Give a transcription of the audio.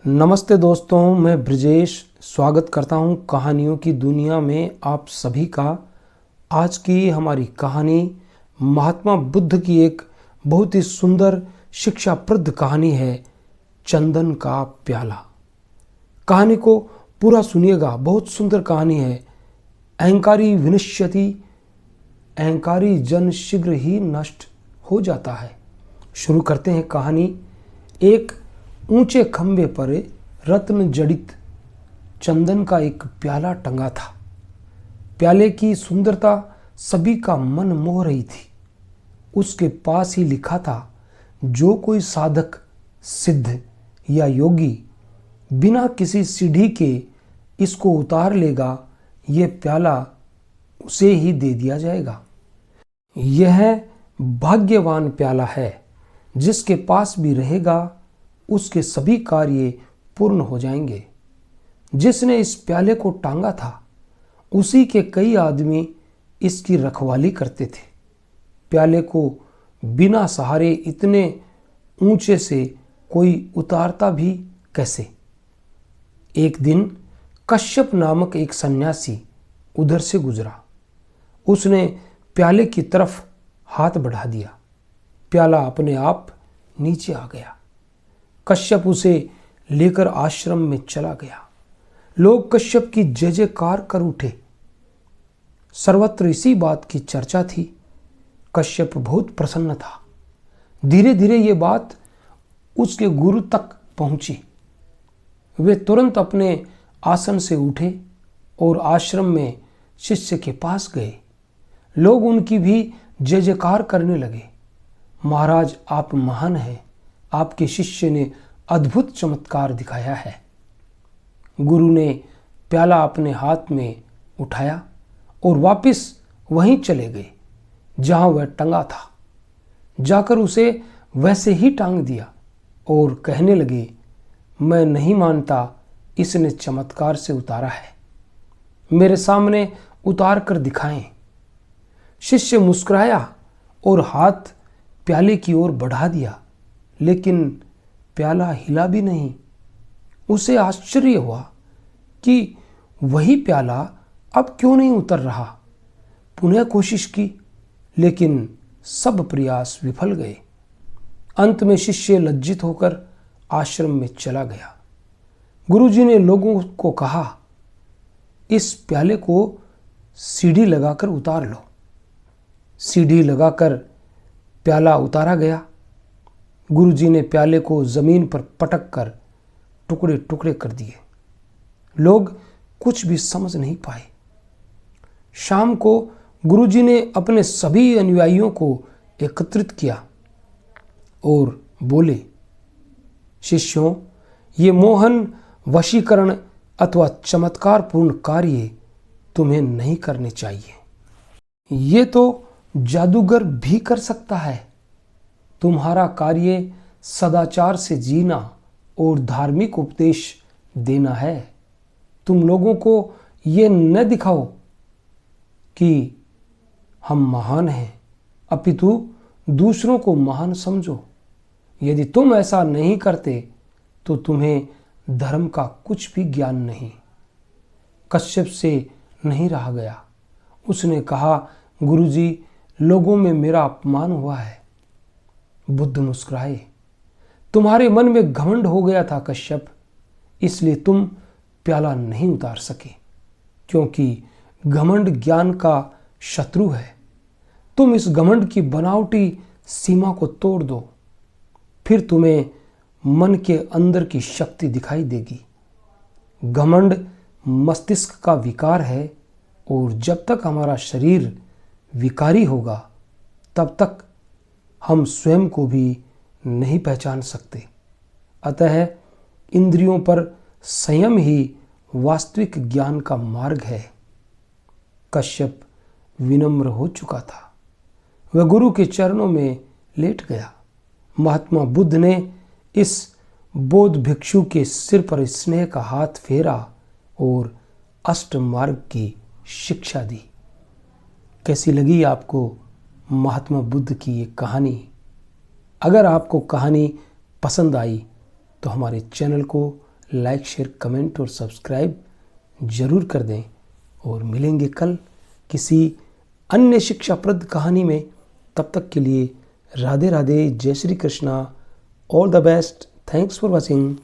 नमस्ते दोस्तों, मैं ब्रिजेश स्वागत करता हूं कहानियों की दुनिया में आप सभी का। आज की हमारी कहानी महात्मा बुद्ध की एक बहुत ही सुंदर शिक्षाप्रद कहानी है, चंदन का प्याला। कहानी को पूरा सुनिएगा, बहुत सुंदर कहानी है। अहंकारी विनश्यति, अहंकारी जन शीघ्र ही नष्ट हो जाता है। शुरू करते हैं कहानी। एक ऊंचे खंभे पर रत्न जड़ित चंदन का एक प्याला टंगा था। प्याले की सुंदरता सभी का मन मोह रही थी। उसके पास ही लिखा था, जो कोई साधक, सिद्ध या योगी बिना किसी सीढ़ी के इसको उतार लेगा, ये प्याला उसे ही दे दिया जाएगा। यह भाग्यवान प्याला है, जिसके पास भी रहेगा उसके सभी कार्य पूर्ण हो जाएंगे। जिसने इस प्याले को टांगा था, उसी के कई आदमी इसकी रखवाली करते थे। प्याले को बिना सहारे इतने ऊंचे से कोई उतारता भी कैसे। एक दिन कश्यप नामक एक सन्यासी उधर से गुजरा। उसने प्याले की तरफ हाथ बढ़ा दिया। प्याला अपने आप नीचे आ गया। कश्यप उसे लेकर आश्रम में चला गया। लोग कश्यप की जय जयकार कर उठे। सर्वत्र इसी बात की चर्चा थी। कश्यप बहुत प्रसन्न था। धीरे धीरे ये बात उसके गुरु तक पहुंची। वे तुरंत अपने आसन से उठे और आश्रम में शिष्य के पास गए। लोग उनकी भी जय जयकार करने लगे। महाराज, आप महान हैं। आपके शिष्य ने अद्भुत चमत्कार दिखाया है। गुरु ने प्याला अपने हाथ में उठाया और वापस वहीं चले गए जहां वह टंगा था। जाकर उसे वैसे ही टांग दिया और कहने लगे, मैं नहीं मानता इसने चमत्कार से उतारा है। मेरे सामने उतार कर दिखाएं। शिष्य मुस्कुराया और हाथ प्याले की ओर बढ़ा दिया, लेकिन प्याला हिला भी नहीं। उसे आश्चर्य हुआ कि वही प्याला अब क्यों नहीं उतर रहा। पुनः कोशिश की, लेकिन सब प्रयास विफल गए। अंत में शिष्य लज्जित होकर आश्रम में चला गया। गुरुजी ने लोगों को कहा, इस प्याले को सीढ़ी लगाकर उतार लो। सीढ़ी लगाकर प्याला उतारा गया। गुरुजी ने प्याले को जमीन पर पटक कर टुकड़े टुकड़े कर दिए। लोग कुछ भी समझ नहीं पाए। शाम को गुरुजी ने अपने सभी अनुयायियों को एकत्रित किया और बोले, शिष्यों, ये मोहन, वशीकरण अथवा चमत्कारपूर्ण कार्य तुम्हें नहीं करने चाहिए। ये तो जादूगर भी कर सकता है। तुम्हारा कार्य सदाचार से जीना और धार्मिक उपदेश देना है। तुम लोगों को ये न दिखाओ कि हम महान हैं, अपितु दूसरों को महान समझो। यदि तुम ऐसा नहीं करते तो तुम्हें धर्म का कुछ भी ज्ञान नहीं। कश्यप से नहीं रहा गया। उसने कहा, गुरुजी, लोगों में मेरा अपमान हुआ है। बुद्ध मुस्कुराए, तुम्हारे मन में घमंड हो गया था कश्यप, इसलिए तुम प्याला नहीं उतार सके, क्योंकि घमंड ज्ञान का शत्रु है। तुम इस घमंड की बनावटी सीमा को तोड़ दो, फिर तुम्हें मन के अंदर की शक्ति दिखाई देगी। घमंड मस्तिष्क का विकार है, और जब तक हमारा शरीर विकारी होगा, तब तक हम स्वयं को भी नहीं पहचान सकते। अतः इंद्रियों पर संयम ही वास्तविक ज्ञान का मार्ग है। कश्यप विनम्र हो चुका था। वह गुरु के चरणों में लेट गया। महात्मा बुद्ध ने इस बौद्ध भिक्षु के सिर पर स्नेह का हाथ फेरा और अष्ट मार्ग की शिक्षा दी। कैसी लगी आपको महात्मा बुद्ध की ये कहानी? अगर आपको कहानी पसंद आई तो हमारे चैनल को लाइक, शेयर, कमेंट और सब्सक्राइब जरूर कर दें। और मिलेंगे कल किसी अन्य शिक्षाप्रद कहानी में। तब तक के लिए राधे राधे, जय Shri Krishna, all the best, thanks for watching.